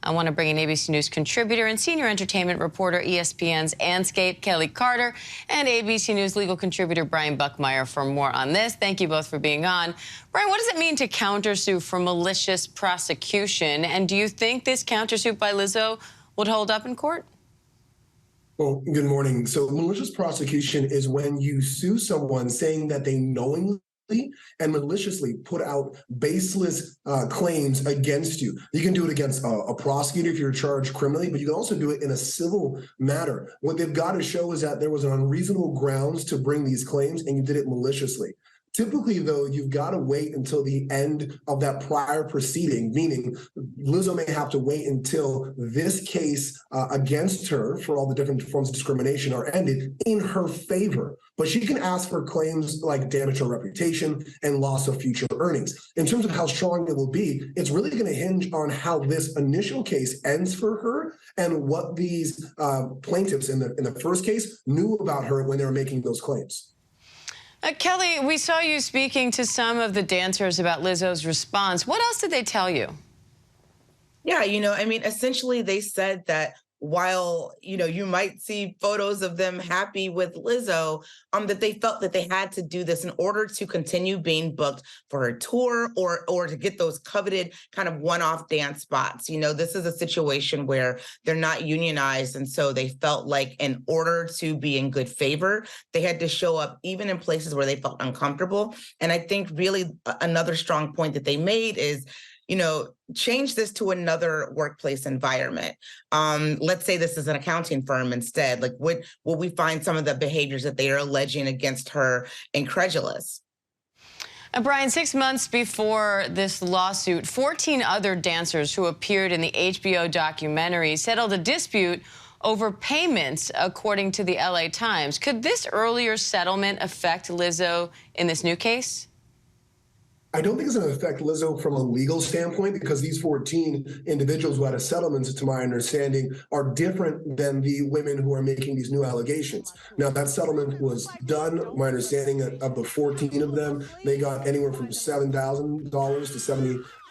I want to bring in ABC News contributor and senior entertainment reporter, ESPN's Anscape, Kelly Carter, and ABC News legal contributor Brian Buckmeyer for more on this. Thank you both for being on. Brian, what does it mean to countersue for malicious prosecution? And do you think this countersuit by Lizzo would hold up in court? Well, good morning. So malicious prosecution is when you sue someone saying that they knowingly and maliciously put out baseless claims against you. You can do it against a prosecutor if you're charged criminally, but you can also do it in a civil matter. What they've got to show is that there was an unreasonable grounds to bring these claims and you did it maliciously. Typically, though, you've got to wait until the end of that prior proceeding, meaning Lizzo may have to wait until this case against her for all the different forms of discrimination are ended in her favor. But she can ask for claims like damage to her reputation and loss of future earnings. In terms of how strong it will be, it's really going to hinge on how this initial case ends for her and what these plaintiffs in the first case knew about her when they were making those claims. Kelly, we saw you speaking to some of the dancers about Lizzo's response. What else did they tell you? Yeah, essentially they said that while, you might see photos of them happy with Lizzo, that they felt that they had to do this in order to continue being booked for her tour or to get those coveted kind of one-off dance spots. This is a situation where they're not unionized. And so they felt like in order to be in good favor, they had to show up even in places where they felt uncomfortable. And I think really another strong point that they made is, change this to another workplace environment. Let's say this is an accounting firm instead. Like, would we find some of the behaviors that they are alleging against her incredulous? Brian, 6 months before this lawsuit, 14 other dancers who appeared in the HBO documentary settled a dispute over payments, according to the LA Times. Could this earlier settlement affect Lizzo in this new case? I don't think it's going to affect Lizzo from a legal standpoint because these 14 individuals who had a settlement, to my understanding, are different than the women who are making these new allegations. Now, that settlement was done. My understanding of the 14 of them, they got anywhere from $7,000 to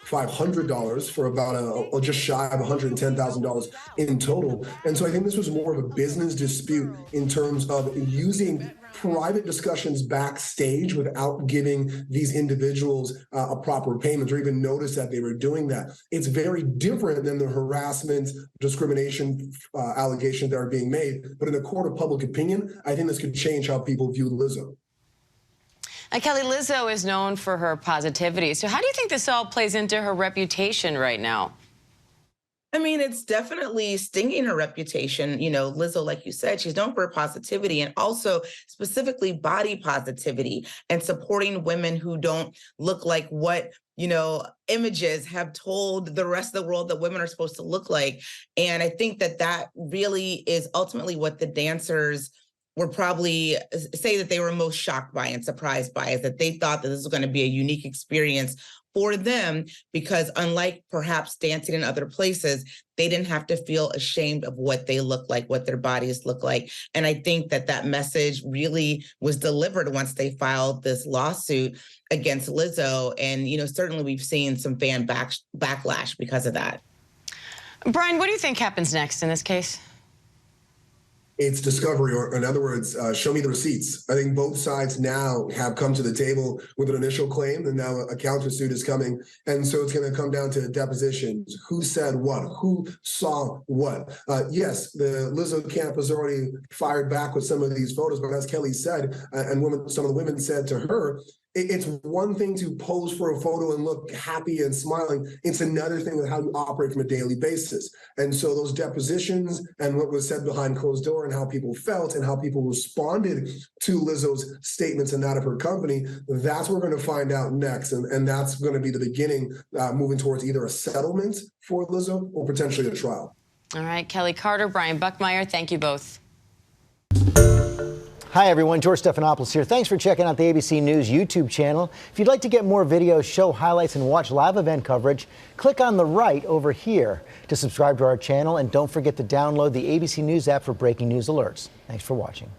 $7,500 for about just shy of $110,000 in total. And so I think this was more of a business dispute in terms of using private discussions backstage without giving these individuals a proper payment or even notice that they were doing that. It's very different than the harassment, discrimination allegations that are being made. But in a court of public opinion, I think this could change how people view Lizzo. Kelly, Lizzo is known for her positivity. So how do you think this all plays into her reputation right now? It's definitely stinging her reputation. Lizzo, like you said, she's known for her positivity and also specifically body positivity and supporting women who don't look like what images have told the rest of the world that women are supposed to look like. And I think that really is ultimately what the dancers were probably say that they were most shocked by and surprised by, is that they thought that this was going to be a unique experience for them because unlike perhaps dancing in other places, they didn't have to feel ashamed of what they look like, what their bodies look like. And I think that message really was delivered once they filed this lawsuit against Lizzo. And, certainly we've seen some fan backlash because of that. Brian, what do you think happens next in this case? It's discovery, or in other words, show me the receipts. I think both sides now have come to the table with an initial claim, and now a countersuit is coming. And so it's going to come down to depositions. Who said what? Who saw what? Yes, the Lizzo camp has already fired back with some of these photos, but as Kelly said, and some of the women said to her, it's one thing to pose for a photo and look happy and smiling. It's another thing with how you operate from a daily basis. And so those depositions and what was said behind closed door and how people felt and how people responded to Lizzo's statements and that of her company, that's what we're going to find out next. And that's going to be the beginning moving towards either a settlement for Lizzo or potentially a trial. All right, Kelly Carter, Brian Buckmeyer, thank you both. Hi, everyone. George Stephanopoulos here. Thanks for checking out the ABC News YouTube channel. If you'd like to get more videos, show highlights, and watch live event coverage, click on the right over here to subscribe to our channel. And don't forget to download the ABC News app for breaking news alerts. Thanks for watching.